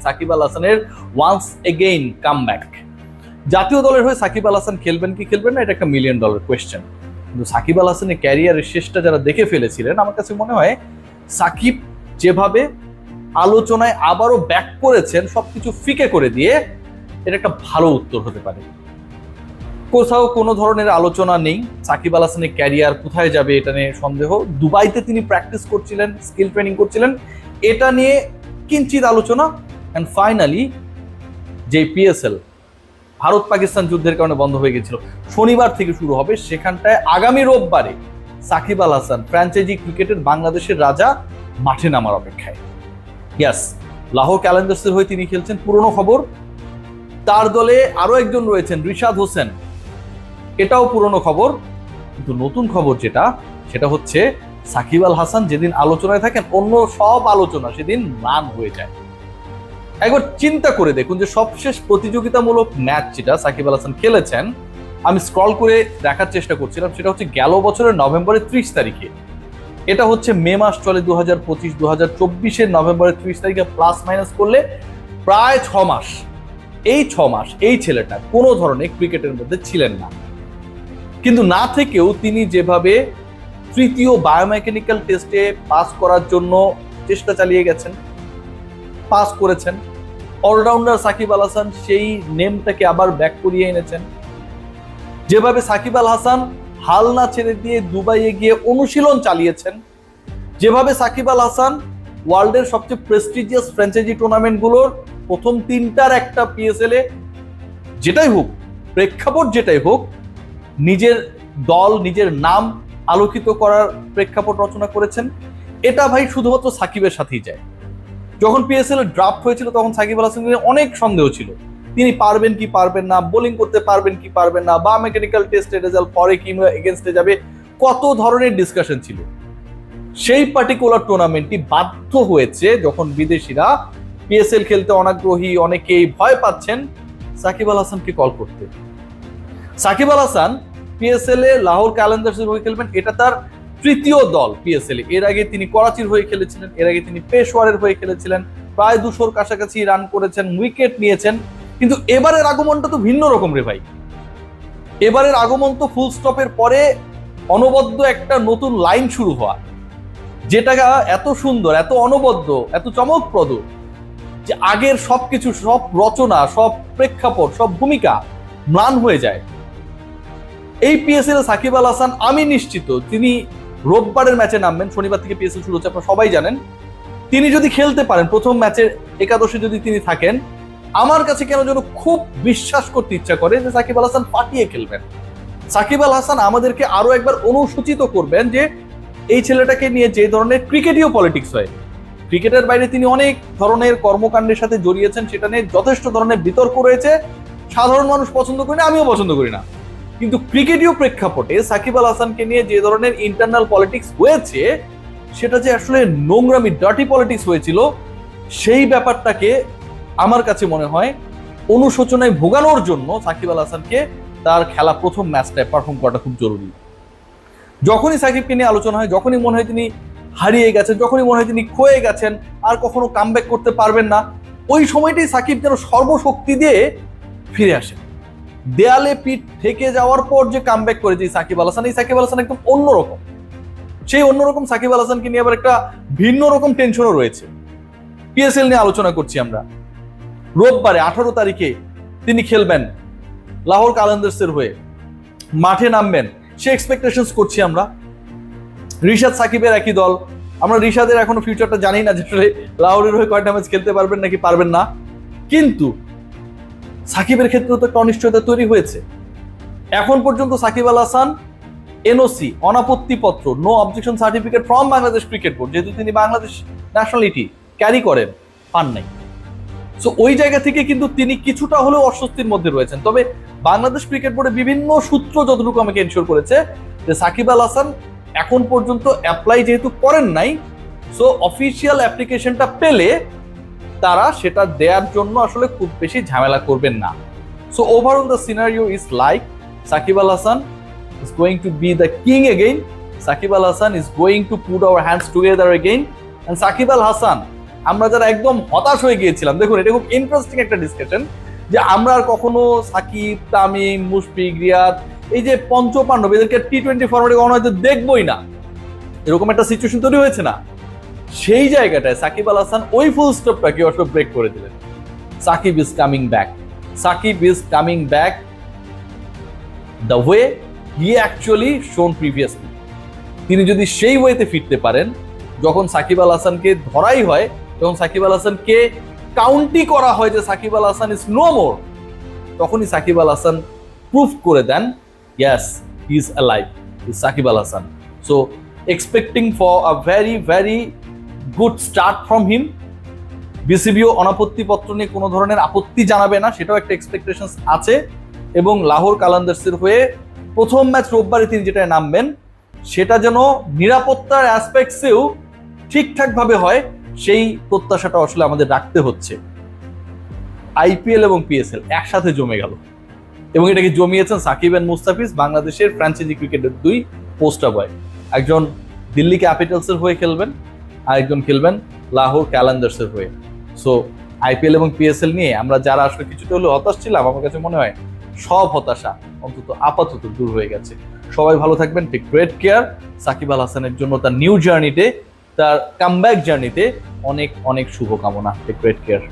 সাকিব আল হাসানের once again comeback. জাতীয় দলের হয়ে সাকিব আল হাসান খেলবেন কি খেলবেন না, এটা একটা $1 মিলিয়ন কোয়েশ্চেন। কিন্তু সাকিব আল হাসানের ক্যারিয়ারের শেষটা যারা দেখে ফেলেছিলেন, আমার কাছে মনে হয় সাকিব যেভাবে আলোচনায় আবারও ব্যাক করেছেন সবকিছু ফিকে করে দিয়ে, এটা একটা ভালো উত্তর হতে পারে। কোথাও কোনো ধরনের আলোচনা নেই সাকিব আল হাসানের ক্যারিয়ার কোথায় যাবে এটা নিয়ে সন্দেহ। দুবাইতে তিনি প্র্যাকটিস করছিলেন, স্কিল ট্রেনিং করছিলেন, এটা নিয়ে কিঞ্চিত আলোচনা। অ্যান্ড ফাইনালি যে পিএসএল ভারত পাকিস্তান যুদ্ধের কারণে বন্ধ হয়ে গেছিল, শনিবার থেকে শুরু হবে, সেখানটায় আগামী রোববারে সাকিব আল হাসান ফ্র্যাঞ্চাইজি ক্রিকেটের বাংলাদেশের রাজা মাঠে নামার অপেক্ষায়। ইয়াস, লাহোর ক্যালেন্ডার্সের হয়ে তিনি খেলছেন, পুরনো খবর। তার দলে আরো একজন রয়েছেন রিশাদ হোসেন, এটাও পুরনো খবর। কিন্তু নতুন খবর সেটা হচ্ছে সাকিব আল হাসান যেদিন আলোচনায় থাকেন, অন্য সব আলোচনা সেদিন ম্লান হয়ে যায়। একবার চিন্তা করে দেখুন যে সবশেষ প্রতিযোগিতামূলক ম্যাচ যেটা সাকিব আল হাসান খেলেছেন, আমি স্ক্রল করে দেখার চেষ্টা করছিলাম, সেটা হচ্ছে গেল বছরের নভেম্বরের 30 তারিখে। এটা হচ্ছে মে মাস চলে 2025, 2024-এর নভেম্বরের 30 তারিখে প্লাস মাইনাস করলে প্রায় 6 মাস। এই 6 মাস এই ছেলেটা কোনো ধরনের ক্রিকেটের মধ্যে ছিলেন না। কিন্তু না থেকেও তিনি যেভাবে তৃতীয় বায়োমেকানিক্যাল টেস্টে পাস করার জন্য চেষ্টা চালিয়ে গেছেন, পাস করেছেন। অলরাউন্ডার সাকিব আল হাসান সেই নেমটাকে আবার ব্যাক করিয়ে এনেছেন। যেভাবে সাকিব আল হাসান হাল না ছেড়ে দিয়ে দুবাইয়ে গিয়ে অনুশীলন চালিয়েছেন, যেভাবে সাকিব আল হাসান ওয়ার্ল্ডের সবচেয়ে প্রেস্টিজিয়াস ফ্র্যাঞ্চাইজি টুর্নামেন্টগুলোর প্রথম 3টার একটা পিএসএল এ যেটাই হোক, প্রেক্ষাপট যেটাই হোক, নিজের দল নিজের নাম আলোকিত করার প্রেক্ষাপট রচনা করেছেন, এটা ভাই শুধুমাত্র সাকিবের সাথেই যায়। যখন পিএসএল এর ড্রাফট হয়েছিল তখন সাকিব আল হাসানের অনেক সন্দেহ ছিল, তিনি পারবেন কি পারবেন না, বোলিং করতে পারবেন কি পারবেন না, বা মেকানিক্যাল টেস্টের রেজাল্ট পরে কি এগেনস্টে যাবে, কত ধরনের ডিসকাশন ছিল। সেই পার্টিকুলার টুর্নামেন্টটি বাধ্য হয়েছে যখন বিদেশিরা পিএসএল খেলতে অনাগ্রহী, অনেকেই ভয় পাচ্ছেন, সাকিব আল হাসানকে কল করতে। সাকিব আল হাসান পিএসএল এ লাহোর ক্যালেন্ডার্সের হয়ে খেলবেন, এটা তার তৃতীয় দল পিএসএল এ। এর আগে তিনি করাচির হয়ে খেলেছিলেন, এর আগে তিনি পেশওয়ারের হয়ে খেলেছিলেন, প্রায় 200-র কাছাকাছি রান করেছেন, উইকেট নিয়েছেন। কিন্তু এবারের আগমনটা তো ভিন্ন রকম রে ভাই। এবারের আগমন তো ফুল স্টপের পরে অনবদ্য একটা নতুন লাইন শুরু হওয়া, যেটা এত সুন্দর, এত অনবদ্য, এত চমকপ্রদ যে আগের সবকিছু, সব রচনা, সব প্রেক্ষাপট, সব ভূমিকা ম্লান হয়ে যায়। এই পিএসএল সাকিব আল হাসান, আমি নিশ্চিত তিনি রোববারের ম্যাচে নামবেন। শনিবার থেকে পিএসএল শুরু হচ্ছে, আপনারা সবাই জানেন। তিনি যদি খেলতে পারেন, প্রথম ম্যাচের একাদশে যদি তিনি থাকেন, আমার কাছে কেন যেন খুব বিশ্বাস করতে ইচ্ছা করে যে সাকিব আল হাসান ফাটিয়ে খেলবেন। সাকিব আল হাসান আমাদেরকে আরো একবার অনুসূচিত করবেন যে এই ছেলেটাকে নিয়ে যে ধরনের ক্রিকেটীয় পলিটিক্স হয়, ক্রিকেটের বাইরে তিনি অনেক ধরনের কর্মকাণ্ডের সাথে জড়িয়েছেন, সেটা নিয়ে যথেষ্ট ধরনের বিতর্ক রয়েছে। সাধারণ মানুষ পছন্দ করি না, আমিও পছন্দ করি না, কিন্তু ক্রিকেটীয় প্রেক্ষাপটে সাকিব আল হাসানকে নিয়ে যে ধরনের ইন্টারনাল পলিটিক্স হয়েছে, সেটা যে আসলে নোংরামি, ডার্টি পলিটিক্স হয়েছিল, সেই ব্যাপারটাকে আমার কাছে মনে হয় অনুশোচনায় ভোগানোর জন্য সাকিব আল হাসানকে তার খেলা প্রথম ম্যাচটায় পারফর্ম করাটা খুব জরুরি। যখনই সাকিবকে নিয়ে আলোচনা হয়, যখনই মনে হয় তিনি হারিয়ে গেছেন, যখনই মনে হয় তিনি ক্ষয়ে গেছেন, আর কখনো কামব্যাক করতে পারবেন না, ওই সময়টাই সাকিব যেন সর্বশক্তি দিয়ে ফিরে আসেন। দেয়ালে পিঠ থেকে যাওয়ার পর যে কামব্যাক করেছে সাকিব আল হাসান, এই সাকিব আল হাসান একদম অন্যরকম। সেই অন্যরকম সাকিব আল হাসানকে নিয়ে আবার একটা ভিন্ন রকম টেনশনও রয়েছে। পিএসএল নিয়ে আলোচনা করছি আমরা। রোববারে 18 তারিখে তিনি খেলবেন লাহোর ক্যালেন্ডার্সের হয়ে, মাঠে নামবেন, সে এক্সপেকটেশনস করছি আমরা। রিশাদ সাকিবের একই দল, আমরা রিশাদের এখনো ফিউচারটা জানি না যে আসলে লাহোরের হয়ে কয়টা ম্যাচ খেলতে পারবেন নাকি পারবেন না, কিন্তু সাকিবের ক্ষেত্রেও তো একটা অনিশ্চয়তা তৈরি হয়েছে। এখন পর্যন্ত সাকিব আল হাসান এনওসি, অনাপত্তি পত্র, no objection certificate from Bangladesh cricket board, যেহেতু তিনি বাংলাদেশ ন্যাশনালিটি ক্যারি করেন, পান নাই। সো ওই জায়গা থেকে কিন্তু তিনি কিছুটা হলেও অস্বস্তির মধ্যে রয়েছেন। তবে বাংলাদেশ ক্রিকেট বোর্ডের বিভিন্ন সূত্র যতটুকু আমাকে এনশিওর করেছে যে সাকিব আল হাসান এখন পর্যন্ত অ্যাপ্লাই যেহেতু করেন নাই, সো অফিসিয়াল অ্যাপ্লিকেশনটা পেলে তারা সেটা দেওয়ার জন্য আসলে খুব বেশি ঝামেলা করবেন না। So overall the scenario is like Shakib Al Hasan is going to be the king again. Sakib Al Hasan is going to put our hands together again, and Sakib Al Hasan আমরা যারা একদম হতাশ হয়ে গিয়েছিলাম, দেখুন এটা খুব ইন্টারেস্টিং একটা ডিসকাশন, যে আমরা আর কখনো সাকিব, তামিম, মুশফিক, রিয়াদ, এই যে পঞ্চপাণ্ডব, এদেরকে টি-20 ফরম্যাটে কখনো হয়তো দেখবোই না, এরকম একটা সিচুয়েশন তৈরি হয়েছে না? সেই জায়গাটায় সাকিব আল হাসান ওই ফুল স্টপটাকে অবশ্য ব্রেক করে দিলেন। Shakib is coming back, Shakib is coming back the way he actually shown previously. তিনি যদি সেই ওয়েতে ফিরতে পারেন, যখন সাকিব আল হাসানকে ধরাই হয়, যখন সাকিব আল হাসানকে কাউন্টি করা হয় যে Shakib Al Hasan is no more, তখনই সাকিব আল হাসান প্রুফ করে দেন, yes he is alive, is Shakib Al Hasan. So expecting for a very very good start from him. বিসিবিও অনাপত্তি পত্র নিয়ে কোনো ধরনের আপত্তি জানাবে না, সেটাও একটা এক্সপেকটেশন আছে। এবং লাহোর কালান্দার্সের হয়ে প্রথম ম্যাচ রোববারে তিনি যেটা নামবেন, সেটা যেন নিরাপত্তার অ্যাসপেক্টসেও ঠিকঠাকভাবে হয়, সেই প্রত্যাশাটা আসলে আমাদের রাখতে হচ্ছে। আইপিএল এবং পিএসএল একসাথে জমে গেল, এবং এটাকে জমিয়েছেন সাকিব এন্ড মুস্তাফিজ, বাংলাদেশের ফ্র্যাঞ্চাইজি ক্রিকেটের দুই পোস্টার বয়। একজন দিল্লি ক্যাপিটালসের হয়ে খেলবেন, আর একজন খেলবেন লাহোর ক্যালেন্ডার্সের হয়ে। সো আইপিএল এবং পিএসএল নিয়ে আমরা যারা আসলে কিছুটা হলেও হতাশ ছিলাম, আমার কাছে মনে হয় সব হতাশা অন্তত আপাতত দূর হয়ে গেছে। সবাই ভালো থাকবেন, take great care. Shakib Al হাসানের জন্য তার নিউ জার্নিতে, তার কামব্যাক জার্নিতে অনেক অনেক শুভকামনা। Take great care.